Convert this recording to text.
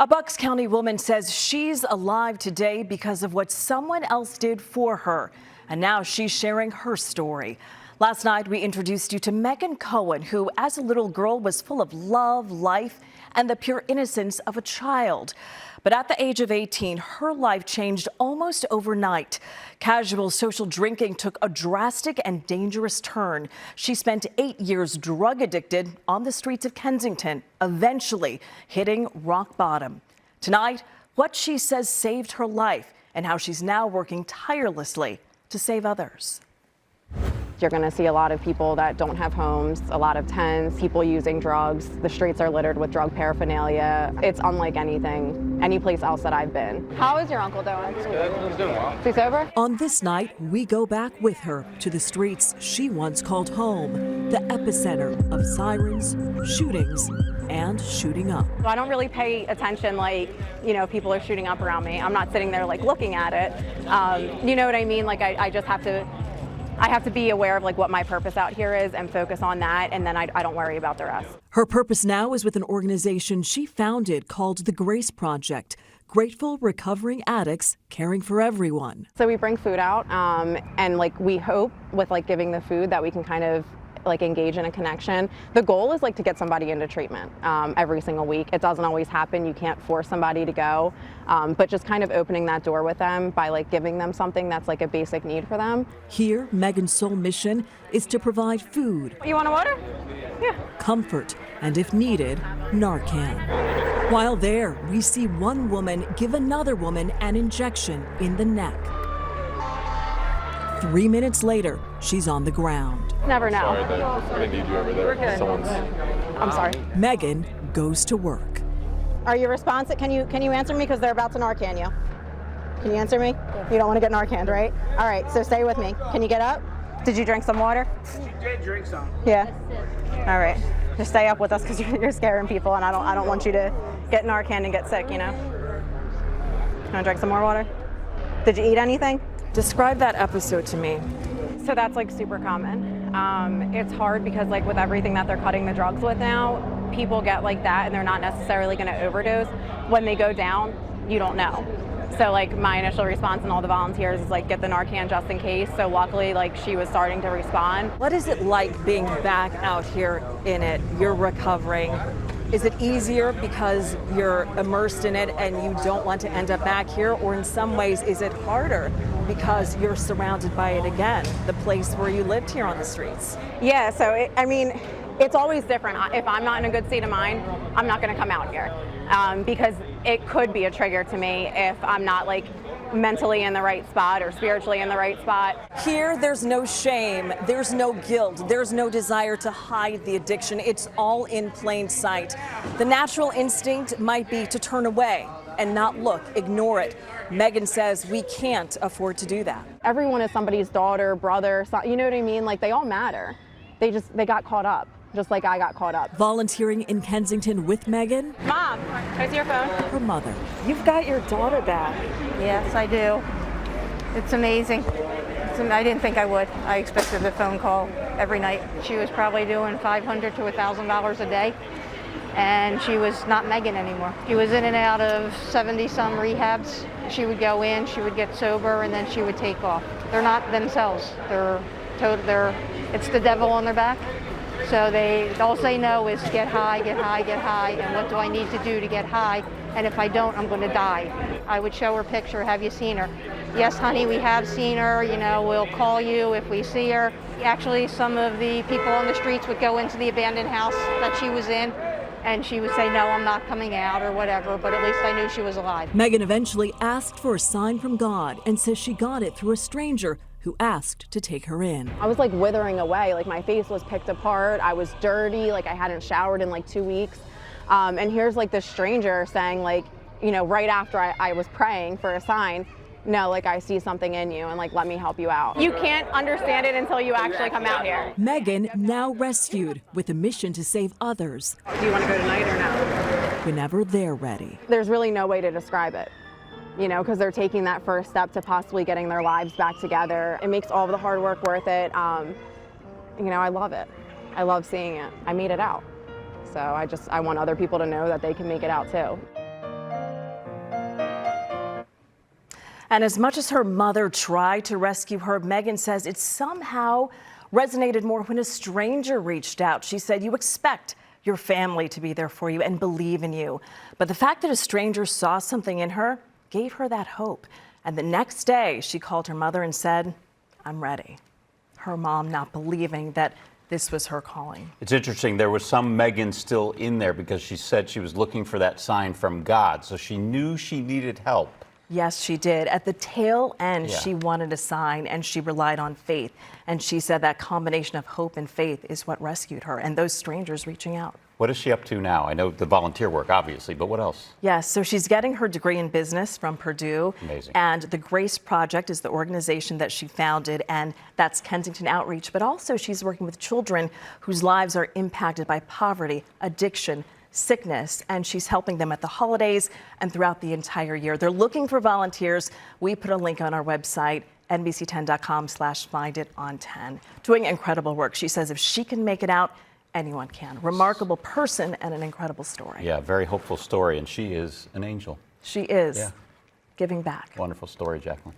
A Bucks County woman says she's alive today because of what someone else did for her. And now she's sharing her story. Last night, we introduced you to Megan Cohen, who as a little girl was full of love, life, and the pure innocence of a child. But at the age of 18, her life changed almost overnight. Casual social drinking took a drastic and dangerous turn. She spent 8 years drug addicted on the streets of Kensington, eventually hitting rock bottom. Tonight, what she says saved her life and how she's now working tirelessly to save others. You're going to see a lot of people that don't have homes, a lot of tents, people using drugs. The streets are littered with drug paraphernalia. It's unlike any place else that I've been. How is your uncle doing? He's good. He's doing well. Is he sober? On this night, we go back with her to the streets she once called home, the epicenter of sirens, shootings, and shooting up. I don't really pay attention like, people are shooting up around me. I'm not sitting there like looking at it. You know what I mean? Like I just have to be aware of like what my purpose out here is and focus on that, and then I don't worry about the rest. Her purpose now is with an organization she founded called the Grace Project, grateful recovering addicts caring for everyone. So we bring food out, and like we hope with like giving the food that we can kind of like engage in a connection. The goal is like to get somebody into treatment every single week. It doesn't always happen. You can't force somebody to go, but just kind of opening that door with them by like giving them something that's like a basic need for them. Here, Megan's sole mission is to provide food. You want a water? Yeah. Comfort, and if needed, Narcan. While there, we see one woman give another woman an injection in the neck. 3 minutes later, she's on the ground. Never know. Sorry, I'm gonna need you over there. We're good. I'm sorry. Megan goes to work. Are you responsive? Can you answer me, because they're about to Narcan you? Can you answer me? You don't want to get Narcaned, right? All right, so stay with me. Can you get up? Did you drink some water? I did drink some. Yeah. All right. Just stay up with us, because you're scaring people, and I don't want you to get Narcan and get sick. You want to drink some more water? Did you eat anything? Describe that episode to me. So that's like super common. It's hard because like with everything that they're cutting the drugs with now, people get like that and they're not necessarily going to overdose. When they go down, you don't know. So like my initial response and all the volunteers is like get the Narcan just in case. So luckily like she was starting to respond. What is it like being back out here in it? You're recovering. Is it easier because you're immersed in it and you don't want to end up back here? Or in some ways, is it harder because you're surrounded by it again, the place where you lived here on the streets? Yeah, so it's always different. If I'm not in a good state of mind, I'm not going to come out here because it could be a trigger to me if I'm not like mentally in the right spot or spiritually in the right spot. Here, there's no shame, there's no guilt, there's no desire to hide the addiction. It's all in plain sight. The natural instinct might be to turn away and not look, ignore it. Megan says we can't afford to do that. Everyone is somebody's daughter, brother, you know what I mean? Like they all matter. They got caught up, just like I got caught up. Volunteering in Kensington with Megan. Mom, where's your phone? Her mother. You've got your daughter back. Yes, I do. It's amazing. I didn't think I would. I expected a phone call every night. She was probably doing $500 to $1,000 a day, and she was not Megan anymore. She was in and out of 70-some rehabs. She would go in, she would get sober, and then she would take off. They're not themselves. It's the devil on their back. So all they know is get high, get high, get high, and what do I need to do to get high? And if I don't, I'm going to die. I would show her a picture, have you seen her? Yes, honey, we have seen her, we'll call you if we see her. Actually, some of the people on the streets would go into the abandoned house that she was in, and she would say, no, I'm not coming out or whatever, but at least I knew she was alive. Megan eventually asked for a sign from God and says she got it through a stranger who asked to take her in. I was like withering away, like my face was picked apart, I was dirty, like I hadn't showered in like 2 weeks. And here's like this stranger saying like, right after I was praying for a sign, no, like I see something in you and like let me help you out. You can't understand it until you actually come out here. Megan now rescued with a mission to save others. Do you want to go tonight or no? Whenever they're ready. There's really no way to describe it. Because they're taking that first step to possibly getting their lives back together. It makes all of the hard work worth it. I love it. I love seeing it. I made it out. So I want other people to know that they can make it out too. And as much as her mother tried to rescue her, Megan says it somehow resonated more when a stranger reached out. She said, "You expect your family to be there for you and believe in you." But the fact that a stranger saw something in her gave her that hope. And the next day, she called her mother and said, "I'm ready." Her mom not believing that this was her calling. It's interesting. There was some Megan still in there because she said she was looking for that sign from God. So she knew she needed help. Yes, she did. At the tail end, Yeah. she wanted a sign and she relied on faith. And she said that combination of hope and faith is what rescued her and those strangers reaching out. What is she up to now? I know the volunteer work, obviously, but what else? Yes, so she's getting her degree in business from Purdue. Amazing. And the Grace Project is the organization that she founded, and that's Kensington Outreach. But also she's working with children whose lives are impacted by poverty, addiction, sickness, and she's helping them at the holidays and throughout the entire year. They're looking for volunteers. We put a link on our website, nbc10.com/findItOn10. Doing incredible work. She says if she can make it out, anyone can. Remarkable person and an incredible story. Yeah, very hopeful story, and she is an angel. She is Yeah. giving back. Wonderful story, Jacqueline.